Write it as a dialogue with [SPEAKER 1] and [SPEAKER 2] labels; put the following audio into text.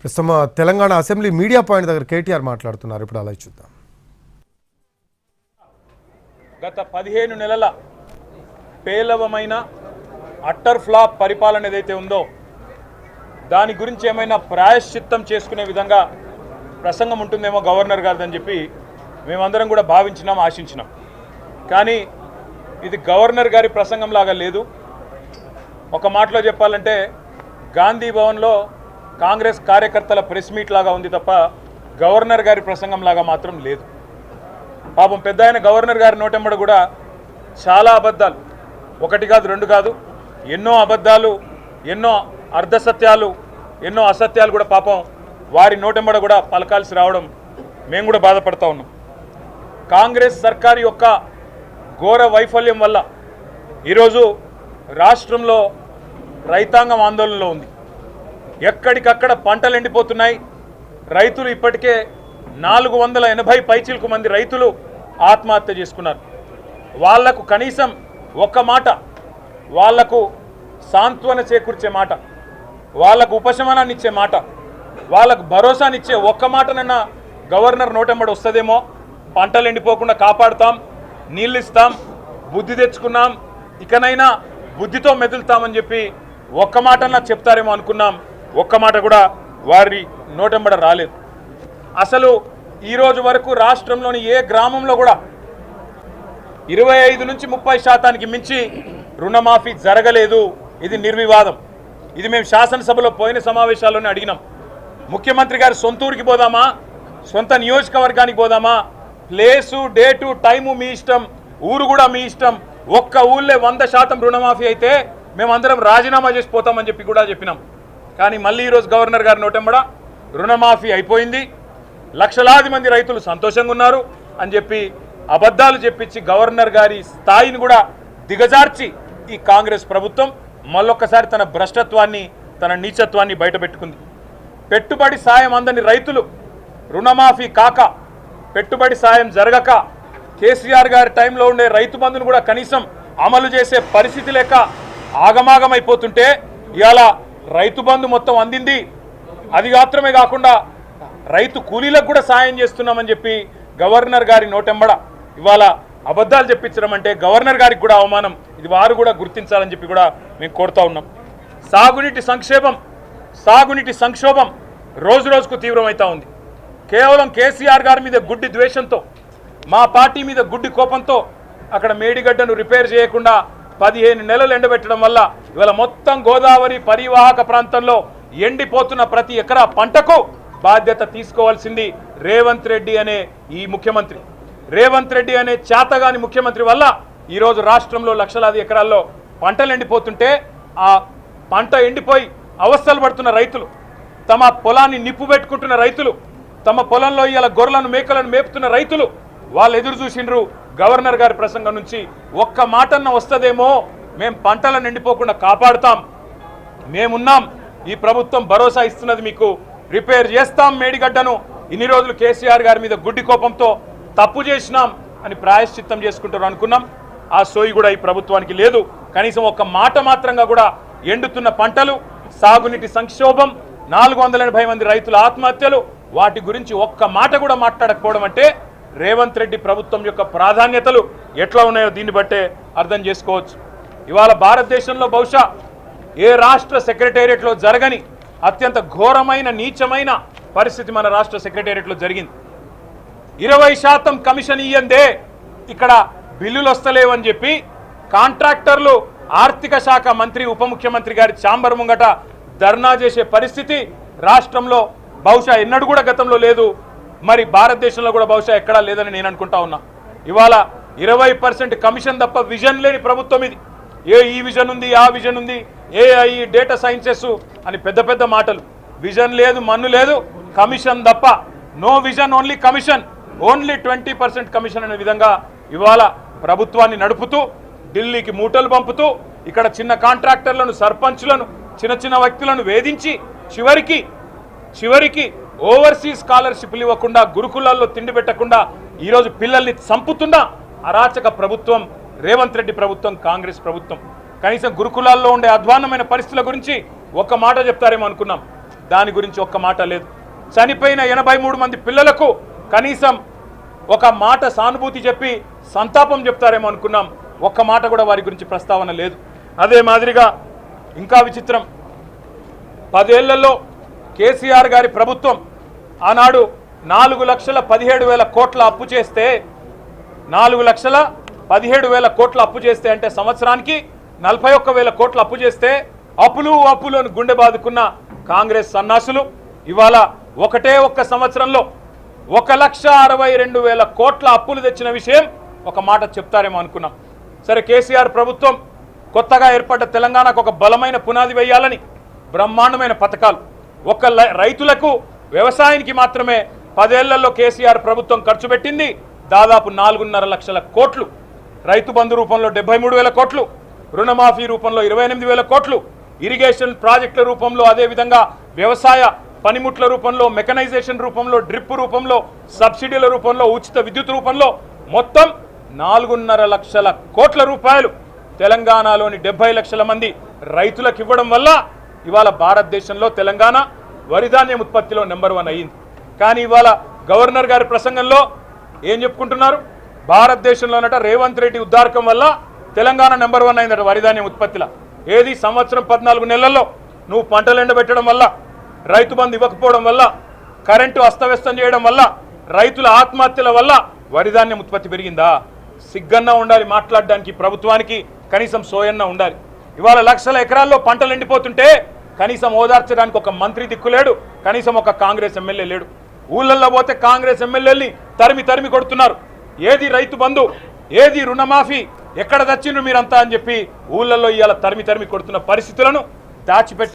[SPEAKER 1] ప్రస్తుతం Telangana assembly media point దగ్గర కేటీఆర్ మాట్లాడుతున్నారు. ఇప్పుడు అలా చూద్దాం.
[SPEAKER 2] గత 15 నెలల పేలవమైన అట్టర్ ఫ్లాప్ పరిపాలన ఏదైతే ఉందో దాని గురించి ఏమైనా ప్రాయశ్చిత్తం చేసుకునే విధంగా ప్రసంగం ఉంటుందేమో గవర్నర్ గారిదని చెప్పి మేమందరం కూడా భావించినాం, ఆశించినాం. కానీ ఇది గవర్నర్ గారి ప్రసంగం లాగా లేదు. ఒక మాటలో చెప్పాలంటే గాంధీ భవన్లో కాంగ్రెస్ కార్యకర్తల ప్రెస్ మీట్ లాగా ఉంది తప్ప గవర్నర్ గారి ప్రసంగం లాగా మాత్రం లేదు. పాపం పెద్ద ఆయన గవర్నర్ గారి నోటెంబడ కూడా చాలా అబద్ధాలు, ఒకటి కాదు రెండు కాదు, ఎన్నో అబద్ధాలు, ఎన్నో అర్ధసత్యాలు, ఎన్నో అసత్యాలు కూడా పాపం వారి నోటెంబడ కూడా పలకాల్సి రావడం మేము కూడా బాధపడతా ఉన్నాం. కాంగ్రెస్ సర్కారు యొక్క ఘోర వైఫల్యం వల్ల ఈరోజు రాష్ట్రంలో రైతాంగం ఆందోళనలో ఉంది. ఎక్కడికక్కడ పంటలు ఎండిపోతున్నాయి. రైతులు ఇప్పటికే 480 పైచిలకు మంది రైతులు ఆత్మహత్య చేసుకున్నారు. వాళ్లకు కనీసం ఒక్క మాట, వాళ్లకు సాంత్వన చేకూర్చే మాట, వాళ్లకు ఉపశమనాన్ని ఇచ్చే మాట, వాళ్లకు భరోసానిచ్చే ఒక్క మాటనన్నా గవర్నర్ నోటెంబడి వస్తుందేమో. పంటలు ఎండిపోకుండా కాపాడుతాం, నీళ్ళు ఇస్తాం, బుద్ధి తెచ్చుకున్నాం, ఇకనైనా బుద్ధితో మెదులుతామని చెప్పి ఒక్క మాటన్నా చెప్తారేమో అనుకున్నాం. ఒక్క మాట కూడా వారి నోటెంబడ రాలేదు. అసలు ఈరోజు వరకు రాష్ట్రంలోని ఏ గ్రామంలో కూడా 25 నుంచి 30% మించి రుణమాఫీ జరగలేదు. ఇది నిర్వివాదం. ఇది మేము శాసనసభలో పోయిన సమావేశాల్లోనే అడిగినాం. ముఖ్యమంత్రి గారు సొంత ఊరికి పోదామా, సొంత నియోజకవర్గానికి పోదామా, ప్లేసు, డేటు, టైము మీ ఇష్టం, ఊరు కూడా మీ ఇష్టం. ఒక్క ఊళ్ళే 100% రుణమాఫీ అయితే మేమందరం రాజీనామా చేసి పోతామని చెప్పి కూడా చెప్పినాం. కానీ మళ్ళీ ఈరోజు గవర్నర్ గారి నోటెంబడ రుణమాఫీ అయిపోయింది, లక్షలాది మంది రైతులు సంతోషంగా ఉన్నారు అని చెప్పి అబద్ధాలు చెప్పించి గవర్నర్ గారి స్థాయిని కూడా దిగజార్చి ఈ కాంగ్రెస్ ప్రభుత్వం మళ్ళొక్కసారి తన భ్రష్టత్వాన్ని, తన నీచత్వాన్ని బయటపెట్టుకుంది. పెట్టుబడి సాయం అందని రైతులు రుణమాఫీ కాక, పెట్టుబడి సాయం జరగక, కేసీఆర్ గారి టైంలో ఉండే రైతు బంధును కూడా కనీసం అమలు చేసే పరిస్థితి లేక ఆగమాగమైపోతుంటే ఇవాళ రైతు బంధు మొత్తం అందింది. అది మాత్రమే కాకుండా రైతు కూలీలకు కూడా సాయం చేస్తున్నామని చెప్పి గవర్నర్ గారి నోటెంబడ ఇవాళ అబద్ధాలు చెప్పించడం అంటే గవర్నర్ గారికి కూడా అవమానం. ఇది వారు కూడా గుర్తించాలని చెప్పి కూడా మేము కోరుతా ఉన్నాం. సాగునీటి సంక్షోభం రోజు రోజుకు తీవ్రమవుతా ఉంది. కేవలం కేసీఆర్ గారి మీద గుడ్డి ద్వేషంతో, మా పార్టీ మీద గుడ్డి కోపంతో అక్కడ మేడిగడ్డను రిపేర్ చేయకుండా 15 నెలలు ఎండబెట్టడం వల్ల ఇవాళ మొత్తం గోదావరి పరివాహక ప్రాంతంలో ఎండిపోతున్న ప్రతి ఎకరా పంటకు బాధ్యత తీసుకోవాల్సింది రేవంత్ రెడ్డి అనే ఈ ముఖ్యమంత్రి. రేవంత్ రెడ్డి అనే చేతగాని ముఖ్యమంత్రి వల్ల ఈరోజు రాష్ట్రంలో లక్షలాది ఎకరాల్లో పంటలు ఎండిపోతుంటే, ఆ పంట ఎండిపోయి అవస్థలు పడుతున్న రైతులు, తమ పొలాన్ని నిప్పు పెట్టుకుంటున్న రైతులు, తమ పొలంలో ఇవాళ గొర్రెలను మేకలను మేపుతున్న రైతులు వాళ్ళు ఎదురు చూసిండ్రు గవర్నర్ గారి ప్రసంగం నుంచి. ఒక్క మాటన్న వస్తుందేమో, మేము పంటలను ఎండిపోకుండా కాపాడుతాం, మేమున్నాం, ఈ ప్రభుత్వం భరోసా ఇస్తున్నది, మీకు రిపేర్ చేస్తాం మేడిగడ్డను, ఇన్ని రోజులు కేసీఆర్ గారి మీద గుడ్డి కోపంతో తప్పు చేసినాం అని ప్రాయశ్చిత్తం చేసుకుంటారు అనుకున్నాం. ఆ సోయి కూడా ఈ ప్రభుత్వానికి లేదు. కనీసం ఒక్క మాట మాత్రంగా కూడా ఎండుతున్న పంటలు, సాగునీటి సంక్షోభం, 480 మంది రైతుల ఆత్మహత్యలు, వాటి గురించి ఒక్క మాట కూడా మాట్లాడకపోవడం అంటే రేవంత్ రెడ్డి ప్రభుత్వం యొక్క ప్రాధాన్యతలు ఎట్లా ఉన్నాయో దీన్ని బట్టే అర్థం చేసుకోవచ్చు. ఇవాళ భారతదేశంలో బహుశా ఏ రాష్ట్ర సెక్రటేరియట్లో జరగని అత్యంత ఘోరమైన, నీచమైన పరిస్థితి మన రాష్ట్ర సెక్రటేరియట్లో జరిగింది. 20% కమిషన్ ఇయ్యందే ఇక్కడ బిల్లులు వస్తలేవని చెప్పి కాంట్రాక్టర్లు ఆర్థిక శాఖ మంత్రి, ఉప ముఖ్యమంత్రి గారి ఛాంబర్ ముంగట ధర్నా చేసే పరిస్థితి రాష్ట్రంలో బహుశా ఎన్నడూ కూడా గతంలో లేదు. మరి భారతదేశంలో కూడా బహుశా ఎక్కడా లేదని నేను అనుకుంటా ఉన్నా. ఇవాళ 20% కమిషన్ తప్ప విజన్ లేని ప్రభుత్వం ఇది. ఈ విజన్ ఉంది, ఆ విజన్ ఉంది, AI, డేటా సైన్సెస్ అని పెద్ద పెద్ద మాటలు. విజన్ లేదు, మన్ను లేదు, కమిషన్ తప్ప. No vision, only commission, only 20% commission అనే విధంగా ఇవాళ ప్రభుత్వాన్ని నడుపుతూ, ఢిల్లీకి మూటలు పంపుతూ, ఇక్కడ చిన్న కాంట్రాక్టర్లను, సర్పంచ్లను, చిన్న చిన్న వ్యక్తులను వేధించి చివరికి ఓవర్సీస్ స్కాలర్షిప్లు ఇవ్వకుండా, గురుకులాల్లో తిండి పెట్టకుండా ఈరోజు పిల్లల్ని చంపుతున్న అరాచక ప్రభుత్వం రేవంత్ రెడ్డి ప్రభుత్వం, కాంగ్రెస్ ప్రభుత్వం. కనీసం గురుకులాల్లో ఉండే అధ్వాన్నమైన పరిస్థితుల గురించి ఒక్క మాట చెప్తారేమో అనుకున్నాం. దాని గురించి ఒక్క మాట లేదు. చనిపోయిన 83 మంది పిల్లలకు కనీసం ఒక మాట సానుభూతి చెప్పి సంతాపం చెప్తారేమో అనుకున్నాం. ఒక్క మాట కూడా వారి గురించి ప్రస్తావన లేదు. అదే మాదిరిగా ఇంకా విచిత్రం, 10 ఏళ్లలో కేసీఆర్ గారి ప్రభుత్వం ఆనాడు 4,17,000 కోట్ల అప్పు చేస్తే 4,17,000 కోట్ల అప్పు చేస్తే అంటే సంవత్సరానికి 41,000 కోట్ల అప్పు చేస్తే అప్పులు అని గుండె బాదుకున్న కాంగ్రెస్ సన్నాసులు ఇవాళ ఒక్క సంవత్సరంలో 1,62,000 కోట్ల అప్పులు తెచ్చిన విషయం ఒక మాట చెప్తారేమో అనుకున్నాం. సరే, కేసీఆర్ ప్రభుత్వం కొత్తగా ఏర్పడ్డ తెలంగాణకు ఒక బలమైన పునాది వేయాలని బ్రహ్మాండమైన పథకాలు, రైతులకు వ్యవసాయానికి మాత్రమే 10 ఏళ్లలో కేసీఆర్ ప్రభుత్వం ఖర్చు పెట్టింది దాదాపు 4.5 లక్షల కోట్లు. రైతు బంధు రూపంలో 73,000 కోట్లు, రుణమాఫీ రూపంలో 28,000 కోట్లు, ఇరిగేషన్ ప్రాజెక్టుల రూపంలో, అదేవిధంగా వ్యవసాయ పనిముట్ల రూపంలో, మెకనైజేషన్ రూపంలో, డ్రిప్ రూపంలో, సబ్సిడీల రూపంలో, ఉచిత విద్యుత్ రూపంలో మొత్తం 4.5 లక్షల కోట్ల రూపాయలు తెలంగాణలోని 70 లక్షల మంది రైతులకు ఇవ్వడం వల్ల ఇవాళ భారతదేశంలో తెలంగాణ వరిధాన్యం ఉత్పత్తిలో నెంబర్ 1 అయ్యింది. కానీ ఇవాళ గవర్నర్ గారి ప్రసంగంలో ఏం చెప్పుకుంటున్నారు? భారతదేశంలోనట రేవంత్ రెడ్డి ఉద్దారకం వల్ల తెలంగాణ నెంబర్ 1 అయిందట వరిధాన్యం ఉత్పత్తిలో. ఏది సంవత్సరం 14 నెలల్లో నువ్వు పంటలు ఎండబెట్టడం వల్ల, రైతు బంధు ఇవ్వకపోవడం వల్ల, కరెంటు అస్తవ్యస్తం చేయడం వల్ల, రైతుల ఆత్మహత్యల వల్ల వరిధాన్యం ఉత్పత్తి పెరిగిందా? సిగ్గన్నా ఉండాలి మాట్లాడడానికి ప్రభుత్వానికి, కనీసం సోయన్న ఉండాలి. ఇవాళ లక్షల ఎకరాల్లో పంటలు ఎండిపోతుంటే కనీసం ఓదార్చడానికి ఒక మంత్రి దిక్కులేడు, కనీసం ఒక కాంగ్రెస్ ఎమ్మెల్యే లేడు. ఊళ్ళల్లో పోతే కాంగ్రెస్ ఎమ్మెల్యేల్ని తరిమి కొడుతున్నారు. ఏది రైతు బంధు, ఏది రుణమాఫీ, ఎక్కడ తెచ్చిండ్రు మీరంతా అని చెప్పి ఊళ్ళల్లో ఇవాళ తరిమి కొడుతున్న పరిస్థితులను దాచిపెట్టి